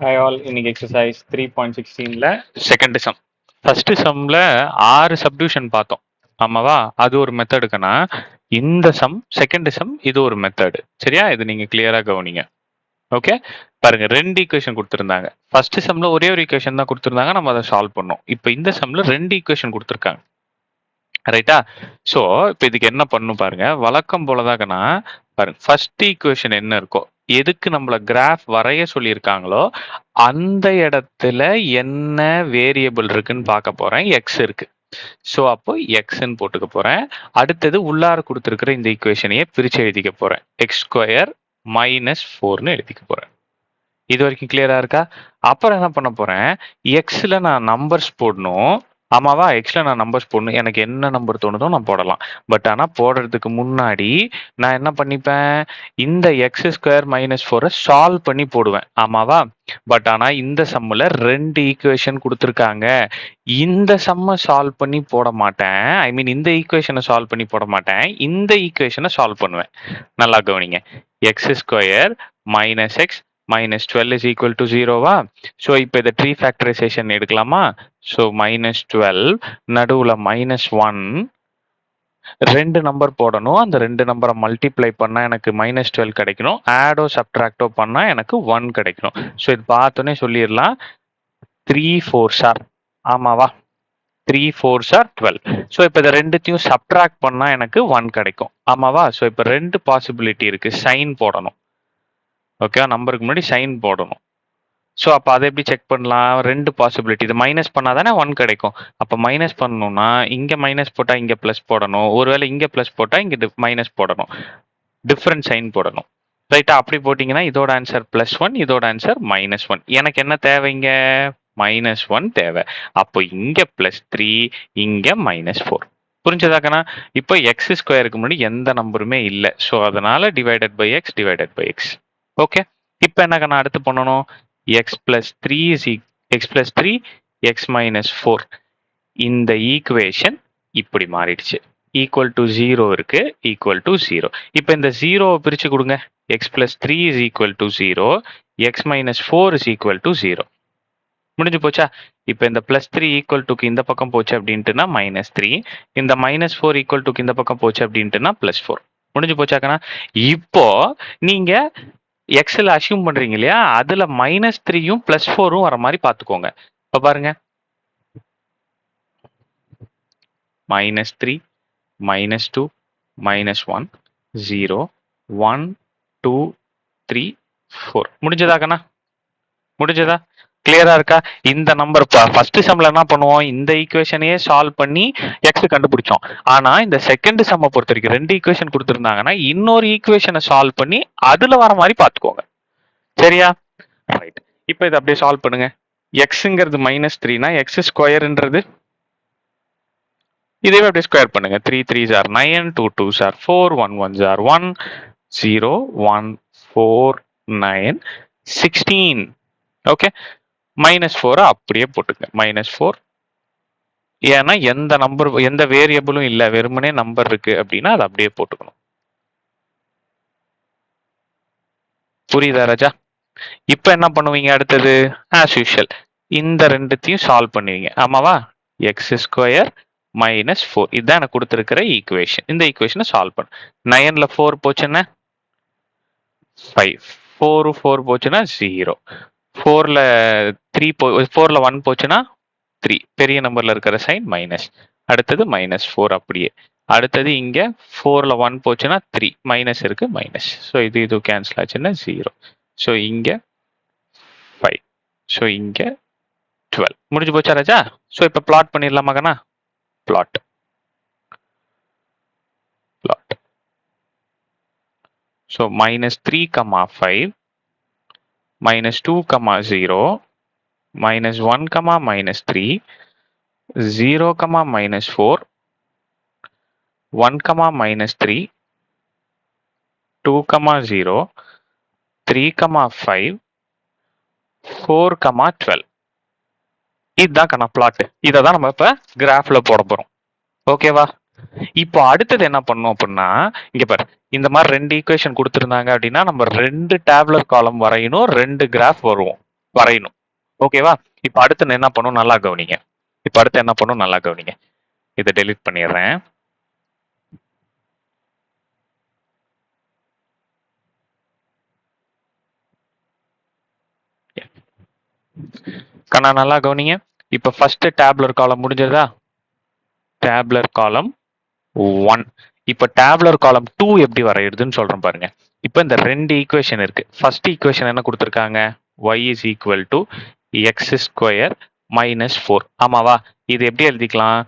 Hi all, இன்னைக்கு exercise 3.16ல second sum. First சம்ல 6 சப்டிவிஷன் பார்த்தோம். ஆமாவா? அது ஒரு மெத்தடுக்குனா இந்த சம் செகண்ட் சம் இது ஒரு மெத்தடு. சரியா? இது நீங்க கிளியரா கவனிங்க. ஓகே, பாருங்க 2 ஈக்குவேஷன் கொடுத்துருந்தாங்க. ஃபர்ஸ்ட் சம்ல ஒரே ஒரு ஈக்குவேஷன் தான் கொடுத்துருந்தாங்க, நம்ம அதை சால்வ் பண்ணோம். இப்போ இந்த சம்ல 2 ஈக்குவேஷன் கொடுத்துருக்காங்க. ரைட்டா? ஸோ இப்போ இதுக்கு என்ன பண்ணணும் பாருங்க. வழக்கம் போலதாகனா பாருங்க, ஃபர்ஸ்ட் ஈக்குவேஷன் என்ன இருக்கோ, எதுக்கு நம்மள கிராஃப் வரைய சொல்லியிருக்காங்களோ அந்த இடத்துல என்ன வேரியபிள் இருக்குன்னு பார்க்க போறேன். எக்ஸ் இருக்கு. ஸோ அப்போ எக்ஸ்ன்னு போட்டுக்க போறேன். அடுத்தது உள்ளார கொடுத்துருக்கிற இந்த ஈக்குவேஷனையே பிரிச்சு எழுதிக்க போறேன். எக்ஸ் ஸ்கொயர் மைனஸ் 4ன்னு எழுதிக்க போறேன். இது வரைக்கும் கிளியரா இருக்கா? அப்புறம் என்ன பண்ண போறேன், எக்ஸ்ல நான் நம்பர்ஸ் போடணும். ஆமாவா? எக்ஸ்ல நான் நம்பர்ஸ் போடணும். எனக்கு என்ன நம்பர் தோணுதோ நான் போடலாம். பட் ஆனா போடுறதுக்கு முன்னாடி நான் என்ன பண்ணிப்பேன், இந்த எக்ஸ் ஸ்கொயர் மைனஸ் 4 சால்வ் பண்ணி போடுவேன். ஆமாவா? பட் ஆனா இந்த சம்முல 2 ஈக்குவேஷன் கொடுத்துருக்காங்க. இந்த சம்மை சால்வ் பண்ணி போட மாட்டேன். ஐ மீன் இந்த ஈக்குவேஷனை சால்வ் பண்ணி போட மாட்டேன். இந்த ஈக்குவேஷனை சால்வ் பண்ணுவேன். நல்லா கவனிங்க. X square minus x minus 12 is equal to 0வா? ஸோ இப்போ இதை ட்ரீ ஃபேக்டரைசேஷன் எடுக்கலாமா? ஸோ மைனஸ் 12 நடுவில் மைனஸ் 1 2 நம்பர் போடணும். அந்த 2 நம்பரை மல்டிப்ளை பண்ணால் எனக்கு மைனஸ் 12 கிடைக்கணும். ஆடோ சப்ட்ராக்டோ பண்ணால் எனக்கு 1 கிடைக்கணும். ஸோ இது பார்த்தோன்னே சொல்லிடலாம் 3 4s are, ஆமாவா? 3 4s are 12. ஸோ இப்போ இதை ரெண்டுத்தையும் சப்ட்ராக்ட் பண்ணால் எனக்கு 1 கிடைக்கும். ஆமாவா? ஸோ இப்போ 2 பாசிபிலிட்டி இருக்கு. சைன் போடணும். ஓகே, நம்பருக்கு முன்னாடி சைன் போடணும். ஸோ அப்போ அதை எப்படி செக் பண்ணலாம்? 2 பாசிபிலிட்டி. இது மைனஸ் பண்ணால் தானே 1 கிடைக்கும். அப்போ மைனஸ் பண்ணணும்னா இங்கே மைனஸ் போட்டால் இங்கே ப்ளஸ் போடணும். ஒருவேளை இங்கே ப்ளஸ் போட்டால் இங்கே மைனஸ் போடணும். டிஃப்ரெண்ட் சைன் போடணும். ரைட்டா? அப்படி போட்டிங்கன்னா இதோட ஆன்சர் +1, இதோட ஆன்சர் -1. எனக்கு என்ன தேவைங்க? -1 தேவை. அப்போ இங்கே +3, இங்கே -4. புரிஞ்சதாக்கண்ணா? இப்போ எக்ஸ் ஸ்கொயருக்கு முன்னாடி எந்த நம்பருமே இல்லை. ஸோ அதனால டிவைடட் பை எக்ஸ். ஓகே, இப்போ என்ன அடுத்து பண்ணணும், X plus three X minus 4. இந்த ஈக்குவேஷன் இப்படி மாறிடுச்சு. ஈக்குவல் டு 0 இருக்கு, ஈக்குவல் டு 0. இப்போ இந்த 0வை பிரிச்சு கொடுங்க. X plus 3 is equal to 0, X minus 4 is equal to 0. முடிஞ்சு போச்சா? இப்போ இந்த +3 ஈக்குவல் டுக்கு இந்த பக்கம் போச்சு அப்படின்ட்டுனா -3, இந்த -4 ஈக்குவல் டுக்கு இந்த பக்கம் போச்சு அப்படின்ட்டுனா +4. முடிஞ்சு போச்சாக்கண்ணா? இப்போ நீங்க எக்ஸ்ல அசியூம் பண்றீங்க இல்லையா, அதுல -3யும் +4ம் வர மாதிரி பாத்துக்கோங்க. இப்ப பாருங்க, -3 -2 -1 0 1 2 3 4. முடிஞ்சதாக்கண்ணா? முடிஞ்சதா? கிளியரா இருக்கா? இந்த நம்பர் ஃபர்ஸ்ட் சம்ல என்ன பண்ணுவோம், இந்த ஈக்குவேஷனையே சால்வ் பண்ணி எக்ஸ் கண்டுபிடிச்சோம். ஆனா இந்த செகண்ட் சம்மை பொறுத்த வரைக்கும் 2 ஈக்குவேஷன் கொடுத்துருந்தாங்கன்னா இன்னொரு ஈக்குவேஷனை சால்வ் பண்ணி அதுல வர மாதிரி பாத்துக்கோங்க. சரியா? ரைட். இப்போ இதை அப்படியே சால்வ் பண்ணுங்க. எக்ஸுங்கிறது -3னா எக்ஸ் ஸ்கொயர்ன்றது இதே அப்படியே ஸ்கொயர் பண்ணுங்க. 3 3s are 9, 2 2s are 4, 1 1s are 1, 0 1 4 9 16. Okay, -4 அப்படியே போட்டுங்க. -4, ஏன்னா எந்த நம்பர் எந்த வேரியபிளும் இல்லை, வெறுமனே நம்பர் இருக்கு அப்படின்னா அதை அப்படியே போட்டுக்கணும். புரியுதா ராஜா? இப்போ என்ன பண்ணுவீங்க அடுத்தது? ஆஸ் யூஷுவல் இந்த ரெண்டுத்தையும் சால்வ் பண்ணுவீங்க. ஆமாவா? எக்ஸ் ஸ்கொயர் மைனஸ் 4 இதுதான் எனக்கு கொடுத்துருக்கிற ஈக்குவேஷன். இந்த ஈக்குவேஷனை சால்வ் பண்ணு. 9ல 4 போச்சுன்னா 5, 4 போச்சுன்னா 0, 4ல 1 போச்சுன்னா 3. பெரிய நம்பர்ல இருக்கிற சைன் மைனஸ். அடுத்தது -4 அப்படியே. அடுத்தது இங்க 4ல 1 போச்சுன்னா 3, மைனஸ் இருக்கு மைனஸ். ஸோ இது கேன்சல் ஆச்சுன்னா 0. ஸோ இங்க 5, ஸோ இங்க 12. முடிஞ்சு போச்சா ராஜா? ஸோ இப்போ பிளாட் பண்ணிடலாமா கண்ணா? Plot so -3, 5, -2, 0, -1, -3, 0, -4, 1, -3, 2, 0, 3, 5, 4, 12. இதுதான் கண்ணா பிளாட். இதை தான் நம்ம இப்ப கிராஃப்ல போட போறோம். ஓகேவா? இப்போ அடுத்தது என்ன பண்ணணும் அப்படின்னா, இங்க பாரு, இந்த மாதிரி 2 ஈக்குவேஷன் கொடுத்துருந்தாங்க அப்படின்னா நம்ம 2 டேபுலர் காலம் வரையணும், 2 கிராஃப் வருவோம். வரையணும். ஓகேவா? இப்ப அடுத்து என்ன பண்ணும் நல்லா கவனிங்க. இப்ப அடுத்து என்ன பண்ணும் நல்லா கவனிங்க. இதை டெலீட் பண்ணிடுறேன். கண்ணா நல்லா கவனிங்க. இப்ப ஃபர்ஸ்ட் டேப்லர் காலம் முடிஞ்சதா? டேப்லர் காலம் 1. இப்ப டேப்லர் காலம் 2 எப்படி வரையிறதுன்னு சொல்றேன் பாருங்க. இப்ப இந்த ரெண்டு ஈக்குவேஷன் இருக்கு. ஃபர்ஸ்ட் ஈக்குவேஷன் என்ன கொடுத்திருக்காங்க? y is equal to x square minus 4. ஆமாவா? இது எப்படி எழுதிக்கலாம்?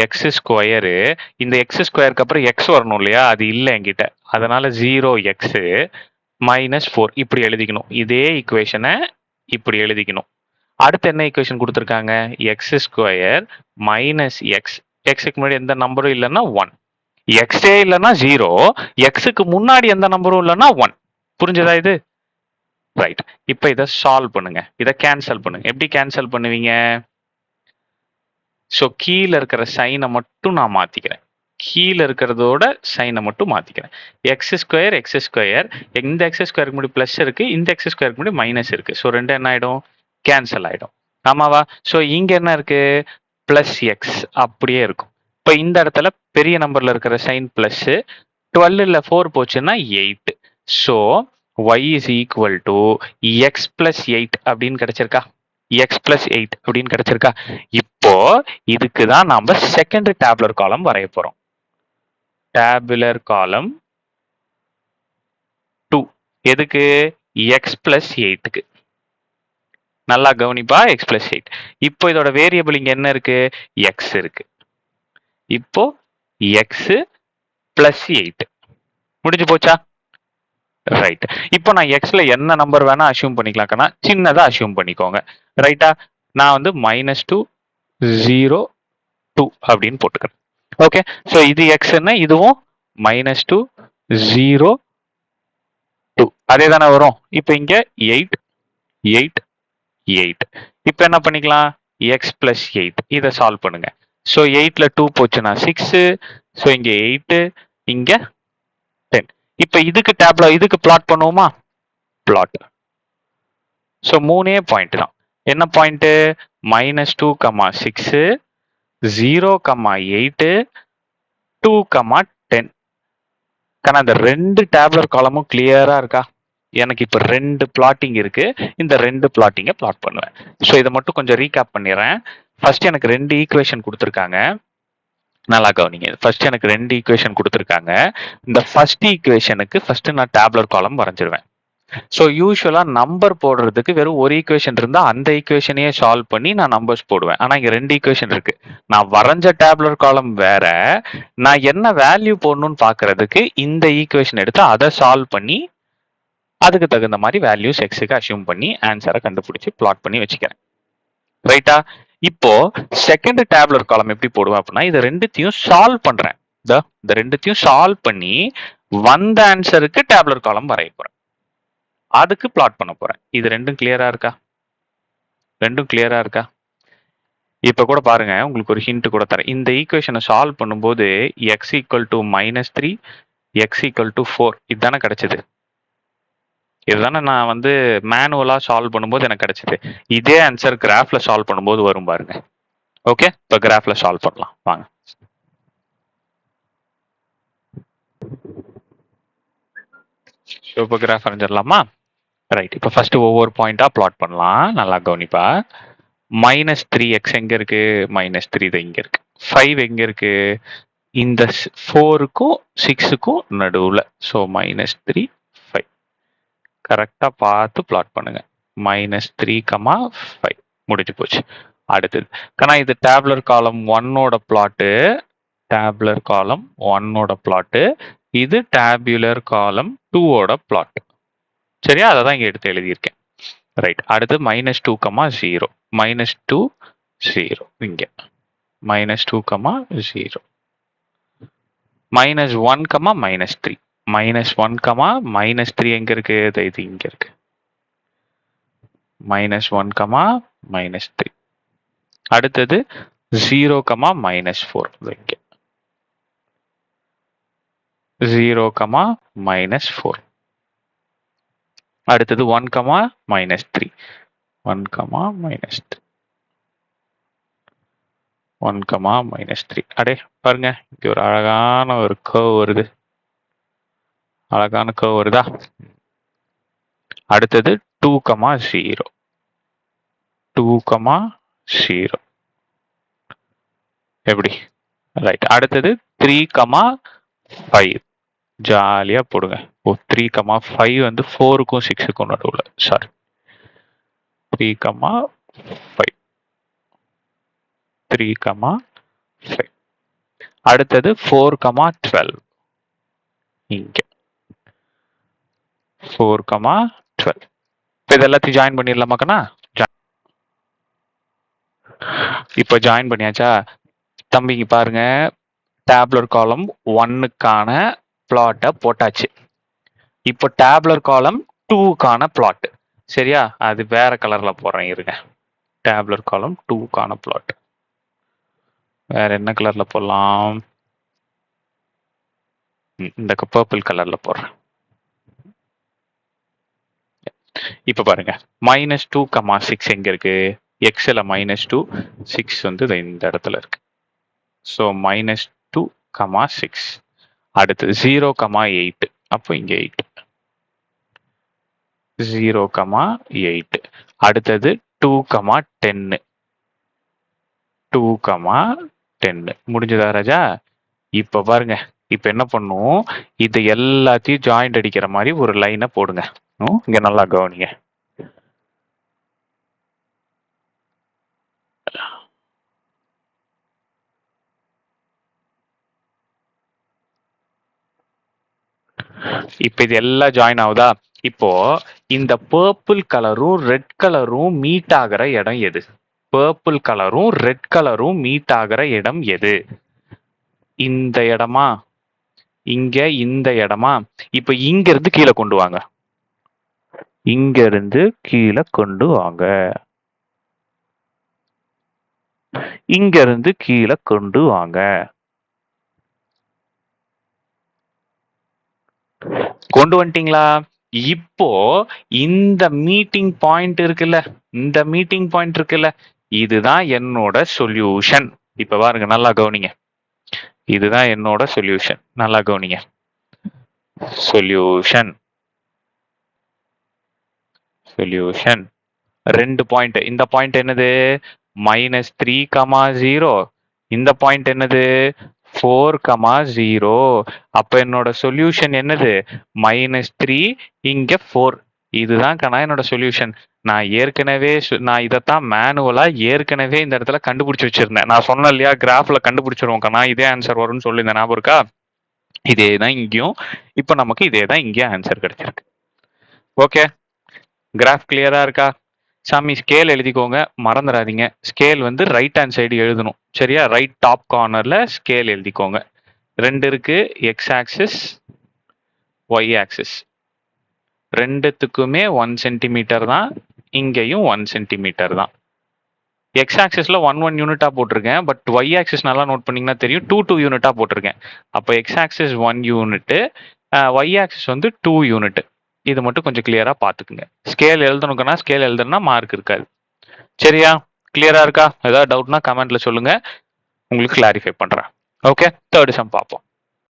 x ஸ்கொயரு, இந்த x ஸ்கொயருக்கு அப்புறம் x வரணும் இல்லையா? அது இல்லை என்கிட்ட. அதனால 0x மைனஸ் 4 இப்படி எழுதிக்கணும். இதே ஈக்குவேஷனை இப்படி எழுதிக்கணும். அடுத்து என்ன ஈக்குவேஷன் கொடுத்துருக்காங்க? X square minus X. எக்ஸுக்கு முன்னாடி எந்த நம்பரும் இல்லைன்னா 1. எக்ஸே இல்லைன்னா 0. எக்ஸுக்கு முன்னாடி எந்த நம்பரும் இல்லைன்னா 1. புரிஞ்சதா இது? ரைட். இப்போ இதை சால்வ் பண்ணுங்க. இதை கேன்சல் பண்ணுங்க. எப்படி கேன்சல் பண்ணுவீங்க? ஸோ கீழே இருக்கிற சைனை மட்டும் நான் மாத்திக்கிறேன். கீழே இருக்கிறதோட சைனை மட்டும் மாத்திக்கிறேன். எக்ஸ் ஸ்கொயர் இந்த எக்ஸ் ஸ்கொயருக்கு முன்னாடி பிளஸ் இருக்கு, இந்த எக்ஸ் ஸ்கொயருக்கு முன்னாடி மைனஸ் இருக்கு. ஸோ ரெண்டு என்ன ஆயிடும்? கேன்சல் ஆயிடும். ஆமாவா? ஸோ இங்க என்ன இருக்கு? பிளஸ் எக்ஸ் அப்படியே இருக்கும். இப்போ இந்த இடத்துல பெரிய நம்பர்ல இருக்கிற சைன் பிளஸ், 12ல 4 போச்சுன்னா 8. So y is equal to x plus 8 அப்படின்னு கிடைச்சிருக்கா? x plus 8 அப்படின்னு கிடைச்சிருக்கா? இப்போ இதுக்கு தான் நாம செகண்ட் டேபுலர் காலம் வரைய போறோம். டேபுலர் காலம் 2 எதுக்கு? x plus 8க்கு. நல்லா கவனிப்பா, x plus 8. இப்போ இதோட வேரியபிள் இங்க என்ன இருக்கு? x இருக்கு. இப்போ x plus 8 முடிஞ்சு போச்சா? ரைட். இப்போ நான் எக்ஸ்ல என்ன நம்பர் வேணா அசியூம் பண்ணிக்கலாம்னா சின்னதா அசியூம் பண்ணிக்கோங்க. ரைட்டா? நான் வந்து -2 0 2 அப்படின்னு போட்டுக்கிறேன். ஓகே. ஸோ இது எக்ஸ்ன்னா இதுவும் -2 0 2 அதே தானே வரும். இப்போ இங்க 8 8 8. இப்போ என்ன பண்ணிக்கலாம்? எக்ஸ் பிளஸ் 8 இதை சால்வ் பண்ணுங்க. ஸோ 8ல 2 போச்சுன்னா 6. ஸோ இங்க 8 இங்க 10. இப்போ இதுக்கு பிளாட் பண்ணுவோமா? பிளாட். ஸோ 3 பாயிண்ட் தான். என்ன பாயிண்ட்? -2, 6, 0, 8, 2, 10. காரணம் அந்த ரெண்டு டேபுலர் காலமும் கிளியரா இருக்கா? எனக்கு இப்போ ரெண்டு பிளாட்டிங் இருக்கு. இந்த ரெண்டு பிளாட்டிங்கை பிளாட் பண்ணுவேன். ஸோ இதை மட்டும் கொஞ்சம் ரீகேப் பண்ணிடுறேன். ஃபர்ஸ்ட் எனக்கு ரெண்டு ஈக்குவேஷன் கொடுத்துருக்காங்க. நல்லா கவனிங்க. ஃபர்ஸ்ட் எனக்கு ரெண்டு ஈக்குவேஷன் கொடுத்துருக்காங்க. இந்த ஃபர்ஸ்ட் ஈக்குவேஷனுக்கு ஃபர்ஸ்ட் நான் டேபுலர் காலம் வரைஞ்சிருவேன். ஸோ யூஸ்வலா நம்பர் போடுறதுக்கு வெறும் ஒரு ஈக்குவேஷன் இருந்தா அந்த ஈக்குவேஷனையே சால்வ் பண்ணி நான் நம்பர்ஸ் போடுவேன். ஆனா இங்க ரெண்டு ஈக்குவேஷன் இருக்கு. நான் வரைஞ்ச டேபுலர் காலம் வேற, நான் என்ன வேல்யூ போடணும்னு பாக்குறதுக்கு இந்த ஈக்குவேஷன் எடுத்து அதை சால்வ் பண்ணி அதுக்கு தகுந்த மாதிரி வேல்யூஸ் எக்ஸுக்கு அசியூம் பண்ணி ஆன்சரை கண்டுபிடிச்சு பிளாட் பண்ணி வச்சுக்கிறேன். ரைட்டா? இப்போ செகண்ட் டேபுலர் காலம் எப்படி போடுவேன் அப்படின்னா இது ரெண்டுத்தையும் சால்வ் பண்றேன். இந்த ரெண்டுத்தையும் சால்வ் பண்ணி வந்த ஆன்சருக்கு டேபுலர் காலம் வரைய போறேன். அதுக்கு பிளாட் பண்ண போறேன். இது ரெண்டும் கிளியரா இருக்கா? ரெண்டும் கிளியரா இருக்கா? இப்ப கூட பாருங்க, உங்களுக்கு ஒரு ஹிண்ட் கூட தரேன். இந்த ஈக்குவேஷனை சால்வ் பண்ணும்போது x equal to -3, x equal to 4 இதுதானே கிடைச்சது. இதுதானே நான் வந்து மேனுவலா சால்வ் பண்ணும்போது எனக்கு கிடைச்சது. இதே ஆன்சர் கிராஃப்ல சால்வ் பண்ணும்போது வரும் பாருங்க. ஓகே, இப்போ கிராஃப்ல சால்வ் பண்ணலாம் வாங்க. இப்போ கிராஃப் வரைஞ்சிடலாமா? ரைட். இப்போ ஃபர்ஸ்ட் ஒவ்வொரு பாயிண்டா பிளாட் பண்ணலாம். நல்லா கவனிப்பா. -3x எங்க இருக்கு? -3 இது இங்க இருக்கு. 5 எங்க இருக்கு? இந்த 4க்கும் 6க்கும் நடுவுல. ஸோ -3 5 கரெக்டா பார்த்து பிளாட் பண்ணுங்க. -3, 5 முடிஞ்சு போச்சு. அடுத்தது ஆனா இது டேபுலர் காலம் 1ஓட பிளாட்டு, டேபுலர் காலம் 1ஓட பிளாட்டு, இது டேபுலர் காலம் 2ஓட பிளாட். சரியா? அதை தான் இங்க எடுத்து எழுதியிருக்கேன். ரைட். அடுத்து -2, 0 -2 0 இங்க -2, 0 -1, -3 -1, -3 எங்க இருக்கு? இது இங்க இருக்கு. -1, -3 அடுத்தது 0, -4 இங்க 0, -4 அடுத்தது 1, -3 1, -3. 1, -3. அடே பாருங்க, இங்க ஒரு அழகான ஒரு கர்வ் வருது. அழகான கர்வ் வருதா? அடுத்தது 2, 0. 2, 0. எப்படி? ரைட். அடுத்தது 3, 5. ஜாலியா போடுங்க. 3, 5 வந்து 4க்கும் 6க்கும் நடுவுல. சாரி. 3, 5. 3, 5. அடுத்தது 4, 12. இங்க 4, 12. இப்ப இது எல்லாத்தையும் ஜாயின் பண்ணிடலாமாக்கண்ணா? இப்ப ஜாயின் பண்ணியாச்சா? தம்பிங்க பாருங்க, டேபுலர் காலம் 1க்கான பிளாட்டை போட்டாச்சு. இப்போ டேபுலர் காலம் 2க்கான பிளாட். சரியா? அது வேற கலர்ல போடுறேன் இருங்க. டேபுலர் காலம் 2க்கான பிளாட் வேற என்ன கலர்ல போடலாம்? இந்த பர்பிள் கலர்ல போடுறேன். இப்ப பாருங்க, -2, 6 எங்க இருக்கு? எக்ஸ்ல -2, 6 வந்து இந்த இடத்துல இருக்கு. ஸோ -2, 6. அடுத்து 0, 8. அப்போ இங்க 8. 0, 8. அடுத்தது 2, 10. 2, 10. முடிஞ்சதா ராஜா? இப்ப பாருங்க, இப்ப என்ன பண்ணும், இது எல்லாத்தையும் ஜாயிண்ட் அடிக்கிற மாதிரி ஒரு லைனை போடுங்க. இங்க நல்லா கவனிங்க. இப்ப இது எல்லாம் ஜாயின் ஆகுதா? இப்போ இந்த பர்பிள் கலரும் ரெட் கலரும் மீட் ஆகிற இடம் எது? பர்பிள் கலரும் ரெட் கலரும் மீட் ஆகிற இடம் எது? இந்த இடமா? இங்க இந்த இடமா? இப்ப இங்க இருந்து கீழே கொண்டு வாங்க. இங்க இருந்து கீழே கொண்டு வாங்க. இங்க இருந்து கீழே கொண்டு வாங்க. கொண்டு வந்துட்டீங்களா? இப்போ இந்த மீட்டிங் பாயிண்ட் இருக்குல்ல, இந்த மீட்டிங் பாயிண்ட் இருக்குல்ல, இதுதான் என்னோட சொல்யூஷன். இப்ப பாருங்க, நல்லா கவனிங்க. இதுதான் என்னோட சொல்யூஷன். நல்லா கவனிங்க. சொல்யூஷன். சொல்யூஷன். 2 பாயிண்ட். இந்த பாயிண்ட் என்னது? -3, 0. இந்த பாயிண்ட் என்னது? 4, 0. அப்ப என்னோட சொல்யூஷன் என்னது? -3, இங்க 4. இதுதான் கண்ணா என்னோட சொல்யூஷன். நான் ஏற்கனவே நான் இதைத்தான் மேனுவலா ஏற்கனவே இந்த இடத்துல கண்டுபிடிச்சு வச்சிருந்தேன். நான் சொன்னேன் இல்லையா, கிராஃப்ல கண்டுபிடிச்சிருவோம் கண்ணா, இதே ஆன்சர் வரும்னு சொல்லி இந்த ஞாபகம் இருக்கா? இதே தான் இங்கேயும். இப்ப நமக்கு இதே தான் இங்கேயும் ஆன்சர் கிடைச்சிருக்கு. ஓகே, கிராஃப் கிளியரா இருக்கா? சாமி ஸ்கேல் எழுதிக்கோங்க, மறந்துடாதீங்க. ஸ்கேல் வந்து ரைட் ஹேண்ட் சைடு எழுதணும். சரியா? ரைட் டாப் கார்னர்ல ஸ்கேல் எழுதிக்கோங்க. 2 இருக்கு, எக்ஸ் ஆக்சிஸ், ஒய் ஆக்சிஸ். ரெண்டுத்துக்குமே 1 சென்டிமீட்டர் தான். இங்கேயும் 1 சென்டிமீட்டர் தான். எக்ஸ் ஆக்சிஸ்ல 1 யூனிட்டா போட்டிருக்கேன். பட் ஒய் ஆக்சிஸ் நல்லா நோட் பண்ணீங்கன்னா தெரியும், 2 யூனிட்டா போட்டிருக்கேன். அப்போ X axis 1 unit, Y axis வந்து 2 யூனிட். இது மட்டும் கொஞ்சம் கிளியரா பாத்துக்குங்க. ஸ்கேல் எழுதணும்னா ஸ்கேல் எழுதுனா மார்க் இருக்காது. சரியா? கிளியரா இருக்கா? ஏதாவது டவுட்னா கமெண்ட்ல சொல்லுங்க, உங்களுக்கு கிளாரிஃபை பண்றேன். ஓகே, தேர்ட் சம் பார்ப்போம்.